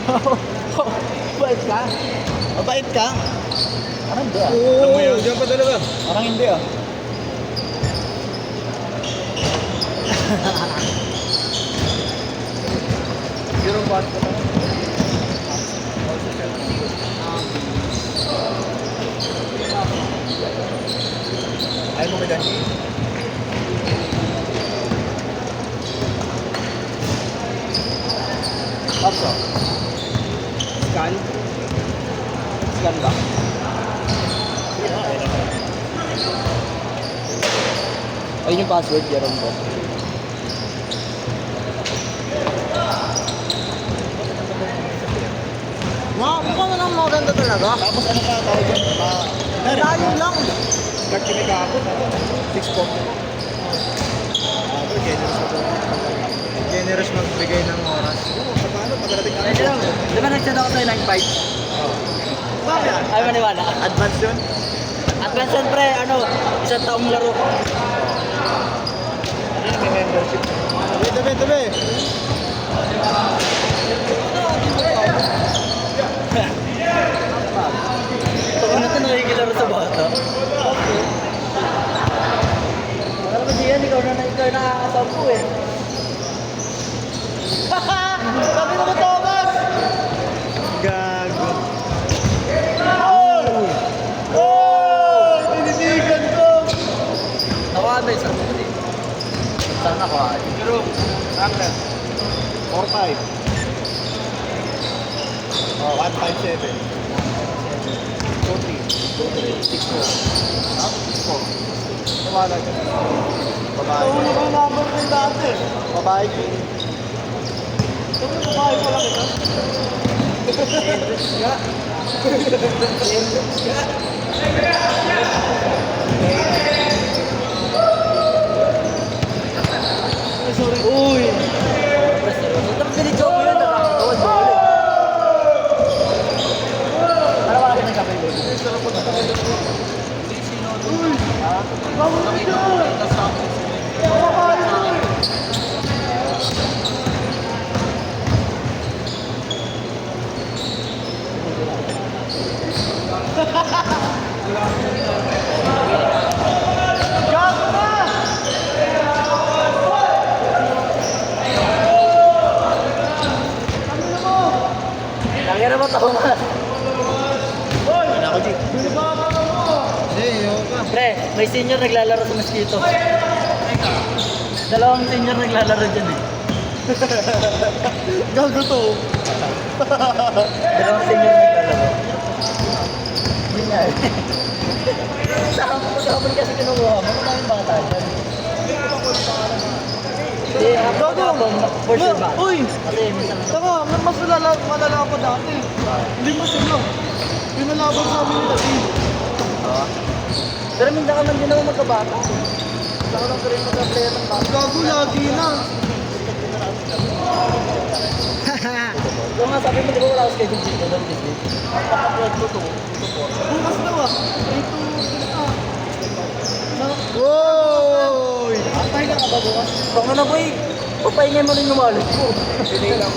Mabait ka? Mabait ka? Parang hindi ah. Oo, diyan pa talaga. Parang hindi ah. Zero baht pa lang. Ayaw mo ba dyan? Kapso? Scan? Scan ba? Ayun yung password, Jerome ko. Mukhang na lang maganda talaga. Tapos ano pa tawag dyan? Malayo lang. Card kami kahapon. 6 po. Generous ako. Generous magbigay ng oras. Oo, sa paano? Pagdating ka. Ayun lang. Di ba nag-send ako sa'yo ng 5? Bakit? Ay, maniwala. Advance yun? Advance yan pre, ano, isang taong laro. May membership. Tabi. Pag ano ito nakikilaro sa bata. Alam mo diyan, ikaw nakakasampu eh. Sabi mo ko Thomas! Gago. Tinitigan ko! Nakakanda yung sarap ko din. Saan ako ay? Pero, number. 4-5. Oh, 157. 2-3. 6-4. Tumala ka. Babae. Ito yung number ko yung dati. Babae ko. Ito yung babae ko lang ito. Sorry. Uy! Tapos binidyo ko yun, nakakatawad mo ulit. Para wala ka nagkapay ko. Uy! Ha? Nakita ko ulit. Gago na! Lagi naman ako man. Hoy! Ako, G. Hindi, ayoko ka. Pre, may senior naglalaro sa Mosquito. Dalawang senior naglalaro dyan eh. Gago to. Dalawang senior naglalaro. Hindi nga eh. Saan kasi kinukuha mo? Wala yung bata dyan. Hindi, Gago! for sure ba? Uy! Kasi minsan Taka, mas malala ako dati. Hindi mo sila. Yung nalaban sa amin nila. pero minsan ka man din ako magkabata. Minsan ko lang pa rin magka-player ng bata. Gago, lagi na. Yung nga sabi mo, di ba wala ako schedule dito doon kasi pag-upload ko to, Bukas daw ah. Dito, Oy! pahinga ka ba bukas? Baka na boy, papahingay mo rin yung wallet ko. Gago.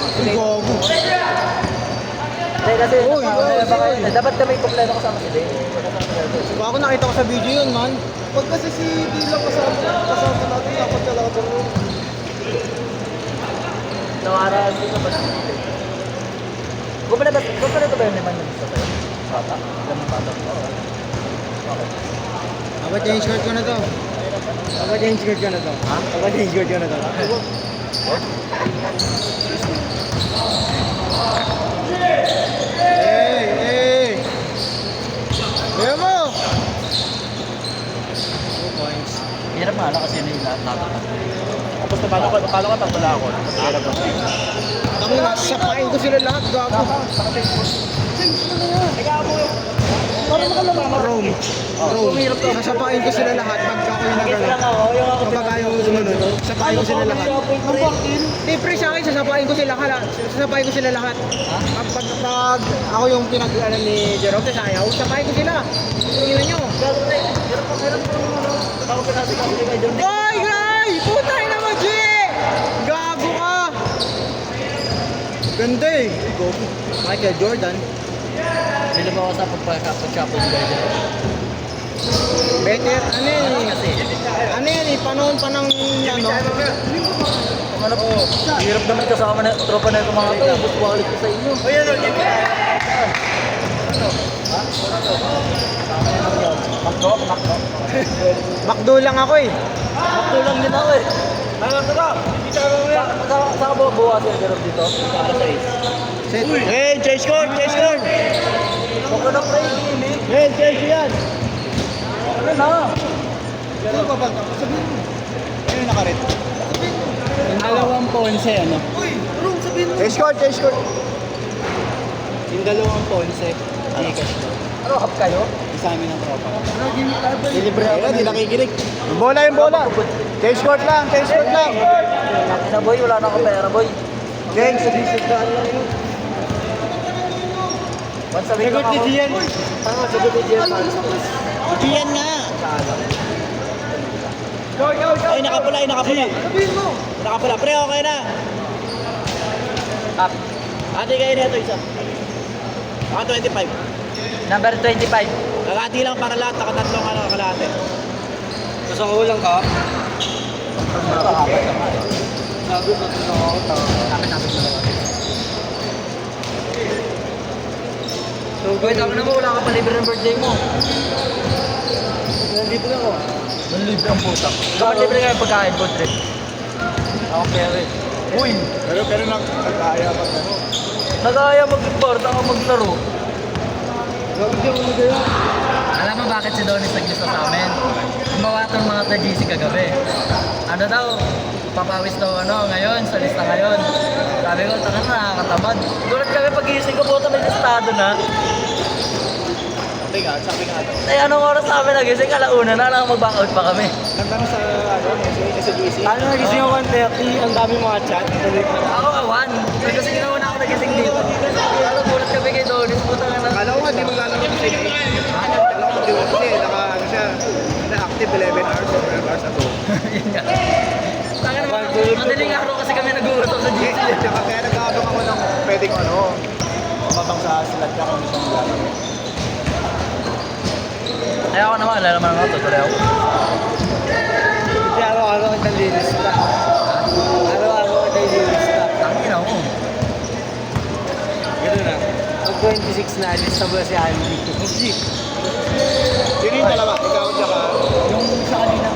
Hindi kasi, Uy, uy. dapat kami kompleto kasama si Dave. Ako nakita ko sa video yun, man. Pag kasi si Dylan kasama natin, dapat talaga ito. Nawaraan ko sa basta. Gumana ba yung naman yung isa sa'yo? Bata? Ilan yung bata? Okay. Change card ko na to. Change card ko na to. Ha? Change card ko na to. Hey! Kaya mo! 2 points. Hirap nga lang kasi yun yung tatapat. Tapos paano ka tambala ako? Hirap ako. Tangina, sapain ko sila lahat, gago. Rome. Sasapain ko sila lahat pagka ko yung nagano. Kapag ayaw ko sumunod, sasapain ko sila lahat. Pre, sa akin, sasapain ko sila lahat. Sasapain ko sila lahat. Pag ako yung pinag-alam ni Jerome, sa ayaw, sasapain ko sila. Tingnan nyo. Oy, guys! Putay naman, G! Gago ka! Ganda eh. Michael Jordan. Sila ba ako sa pagpapag-shopping guys? Better, ano yan eh. Kasi, Ano yan eh, panahon pa ng ano. ano po, hirap naman kasama na tropa na yung mga to. Gusto balik ko sa inyo. O yan, Makdo lang ako eh. Magtulang din ako eh. Saan ka ba bukas yung garap dito? Para sa is. Set. Hey, chase score, chase score. Huwag ka na play, Gili. Hey, chase yan. Ano na? Ano ba ba? Sabihin mo. Ano yung nakarit? Yung dalawang ponse, ano? Chase score, chase score. Yung dalawang ponse, Gcash daw. Ano, hap kayo? Isa amin ang tropa. Dilibre ako. Hindi nakikinig. Bola yung bola. Chase score lang, chase score lang. Na boy, wala na akong pera boy. Chase. Once a week ako. Ano, sagot ni Gian. Diyan nga! Ay, nakapula, ay, nakapula. Sabihin mo. Nakapula. Pre, okay na. Up. Ate kayo na ito isa. Baka 25. Number 25. Kakati lang para lahat. Nakatatlong ano, kalahati. Gusto ko lang ka. Nakahabat ka nga eh. Sabi ko na ako tao. Kapit-kapit na naman. So, wait, ako naman, wala ka pa libre ng birthday mo. Nandito na ako. Libre ang putak. Dapat libre nga yung pagkain, food trip. Okay, okay. Uy! Pero nagkaya pag ano. Nagaya mag-import ako maglaro. Sabi ko mo gaya. Alam mo bakit si Donis naglista sa amin? Gumawa itong mga ta-GC kagabi. Ano daw? Papawis daw ano ngayon, sa lista ngayon. Sabi ko, taka na, nakakatamad. Gulat kami pag-iising ko, puta may listado na. Sabi nga daw. Eh, anong oras namin nagising? Alauna na lang mag-back out pa kami. Nandang sa, ano, sa GC. Ano nagising ako 1:30, ang dami mga chat. Ako awan. Kasi ginawa na ako nagising dito. Ano, gulat kami kay Donis, puta nga na. Kala ko nga, di maglalaro kasi. Kala ko di kasi, naka, ano siya, na-active 11 hours or 12 hours ago. Yun nga. Taka naman, madaling araw kasi kami nag-uusap sa GC. Tsaka kaya nag-aabang ako ng pwedeng ano, mabang sa slot ka kung gusto mo lalaro. Ay ako naman, alala naman ako, tutuloy ako. Hindi araw-araw kita lilista. Araw-araw kita lilista. Tangin ako. Gano'n na. Pag 26 na, lista mo na si Andy. Sino yung dalawa? Ikaw at saka? Yung sa kanina.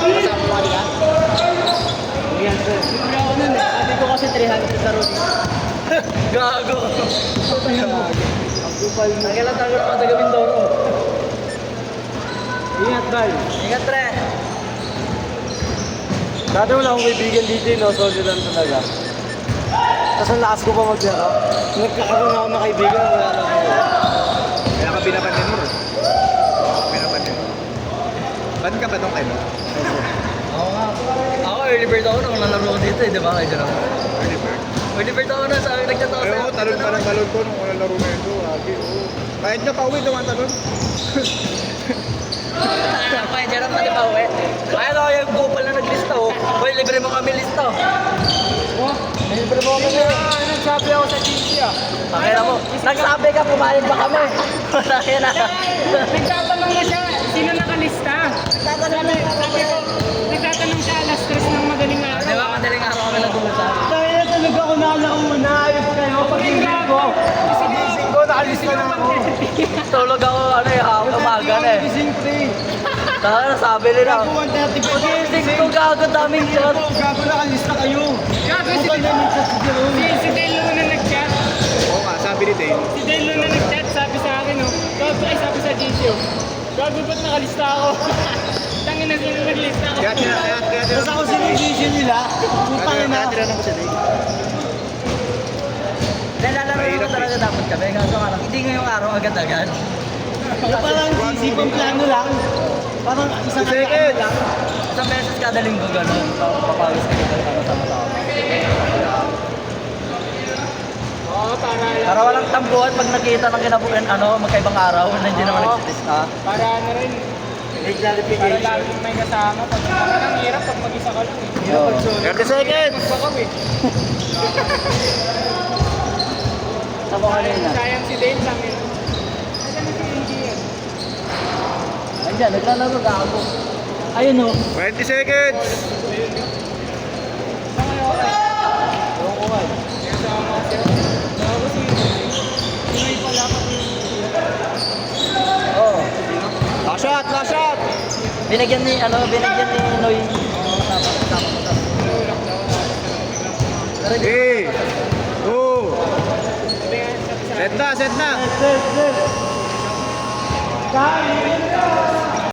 Kasama mo kanina? Yan sir. Hindi ako nun eh. Sabi ko kasi 300 sa room. Gago. Ang kupal mo. Kailan tayo na matagawin Doro? Ingat, Bal. Ingat, pre. Dati wala akong kaibigan dito, no? Solid lang talaga. Tapos ang lakas ko pa maglaro. Nagkakaroon ako ng kaibigan, wala lang ako. Kaya ka binabanin mo. Binabanin mo. Ban ka ba nung kayo? Oo nga. Ako, early bird ako nung nalaro ko dito, di ba? Kayo dyan ako. Early bird. Early bird ako na, sabi nagtatawa Ay, oo, talon pa ng talon ko nung wala laro na ito. Abi, oo. Kahit nga pauwi, naman talon. Kaya dyan ako, di ba, uwi? Kaya ako yung gopal na naglista, oh. Boy, libre mo kami lista, oh. Libre mo kami. Nagsabi ako sa GC ah. Pakira mo. Nagsabi ka, pumayag ba kami? Pakira na. Nagtatanong na siya, sino nakalista? Nagtatanong siya alas 3 ng madaling araw. Di ba, madaling araw kami nag-uusap? Kaya talaga ako nalauna. Ayos kayo. Pag-ingin ko. Gising ko, nakalista na ako. Tulog ako, ano eh, umaga na eh. Gising pre. Taka, sabi nila. Gago 1:30 pa. Gising ko, gago, daming shot. Gago nakalista kayo. Gago, si Bukan na nagchat si Jerome. si Dale Luna nag-chat. Oo nga, sabi ni Dale. Si Dale Luna nag-chat, sabi sa akin, oh. Sabi sa GC, oh. Gago, ba't nakalista ako? Tangin na sino naglista ako. Kaya tapos ako sinisisi nila. Putang ina. Kaya tinanong ko si Dale. Lalaro naman talaga dapat kami. Kaso nga lang, hindi ngayong araw agad-agad. Parang isipang plano lang. Parang isang ano lang. Isang beses kada linggo gano'n. Papawis ka dito sama-sama tao. Oo, para Para walang tambuhan pag nakita ng kinabukan, ano, magkaibang araw na hindi naman nagsisista. para ano rin. May Para clarification. laging may kasama. Pag ang hirap pag mag-isa ka lang, eh. 30 seconds. Magpa kami. mo kanina. Sayang si Dave sa amin. Ayan si Angie yan. Andiyan, naglalaro gago. Ayun o. 20 seconds! Saan kayo ako? Ewan ko nga. Kasama ko siya. Bago si Pinoy pala pa Oo. Last shot! Last shot! Binigyan ni Noy. Tama. 3, 2, set na! Set na! Kain!